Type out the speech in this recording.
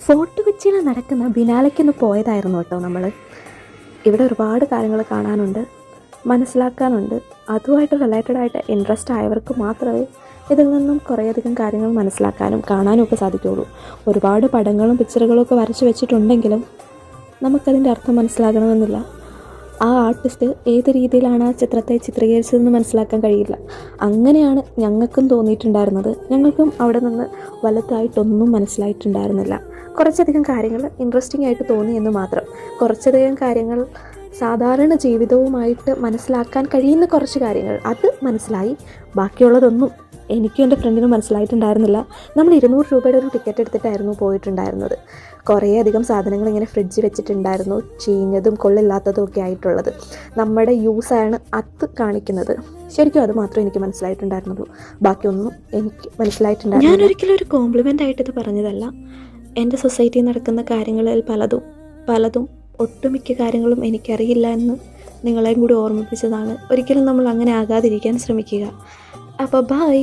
Fort കൊച്ചിയിൽ നടക്കുന്ന ബിനാലയ്ക്കൊന്ന് പോയതായിരുന്നു കേട്ടോ നമ്മൾ. ഇവിടെ ഒരുപാട് കാര്യങ്ങൾ കാണാനുണ്ട്, മനസ്സിലാക്കാനുണ്ട്. അതുമായിട്ട് റിലേറ്റഡ് ആയിട്ട് ഇൻട്രസ്റ്റ് ആയവർക്ക് മാത്രമേ ഇതിൽ നിന്നും കുറേയധികം കാര്യങ്ങൾ മനസ്സിലാക്കാനും കാണാനും ഒക്കെ സാധിക്കുകയുള്ളൂ. ഒരുപാട് പടങ്ങളും പിക്ചറുകളും ഒക്കെ വരച്ച് വെച്ചിട്ടുണ്ടെങ്കിലും നമുക്കതിൻ്റെ അർത്ഥം മനസ്സിലാകണമെന്നില്ല. ആ ആർട്ടിസ്റ്റ് ഏത് രീതിയിലാണ് ആ ചിത്രത്തെ ചിത്രീകരിച്ചതെന്ന് മനസ്സിലാക്കാൻ കഴിയില്ല. അങ്ങനെയാണ് ഞങ്ങൾക്കും തോന്നിയിട്ടുണ്ടായിരുന്നത്. ഞങ്ങൾക്കും അവിടെ നിന്ന് വലുതായിട്ടൊന്നും മനസ്സിലായിട്ടുണ്ടായിരുന്നില്ല. കുറച്ചധികം കാര്യങ്ങൾ ഇൻട്രസ്റ്റിംഗ് ആയിട്ട് തോന്നി എന്ന് മാത്രം. കുറച്ചധികം കാര്യങ്ങൾ സാധാരണ ജീവിതവുമായിട്ട് മനസ്സിലാക്കാൻ കഴിയുന്ന കുറച്ച് കാര്യങ്ങൾ അത് മനസ്സിലായി. ബാക്കിയുള്ളതൊന്നും എനിക്കും എൻ്റെ ഫ്രണ്ടിനും മനസ്സിലായിട്ടുണ്ടായിരുന്നില്ല. നമ്മൾ 200 രൂപയുടെ ഒരു ടിക്കറ്റ് എടുത്തിട്ടായിരുന്നു പോയിട്ടുണ്ടായിരുന്നത്. കുറേയധികം സാധനങ്ങൾ ഇങ്ങനെ ഫ്രിഡ്ജ് വെച്ചിട്ടുണ്ടായിരുന്നു, ചീഞ്ഞതും കൊള്ളില്ലാത്തതും ഒക്കെ ആയിട്ടുള്ളത്. നമ്മുടെ യൂസാണ് അത് കാണിക്കുന്നത്. ശരിക്കും അത് മാത്രമേ എനിക്ക് മനസ്സിലായിട്ടുണ്ടായിരുന്നുള്ളൂ. ബാക്കിയൊന്നും എനിക്ക് മനസ്സിലായിട്ടുണ്ടായിരുന്നു. ഞാനൊരിക്കലും ഒരു കോംപ്ലിമെൻ്റ് ആയിട്ടിത് പറഞ്ഞതല്ല. എൻ്റെ സൊസൈറ്റിയിൽ നടക്കുന്ന കാര്യങ്ങളിൽ പലതും ഒട്ടുമിക്ക കാര്യങ്ങളും എനിക്കറിയില്ല എന്ന് നിങ്ങളെയും കൂടി ഓർമ്മിപ്പിച്ചതാണ്. ഒരിക്കലും നമ്മൾ അങ്ങനെ ആകാതിരിക്കാൻ ശ്രമിക്കുക. അപ്പോൾ ബൈ.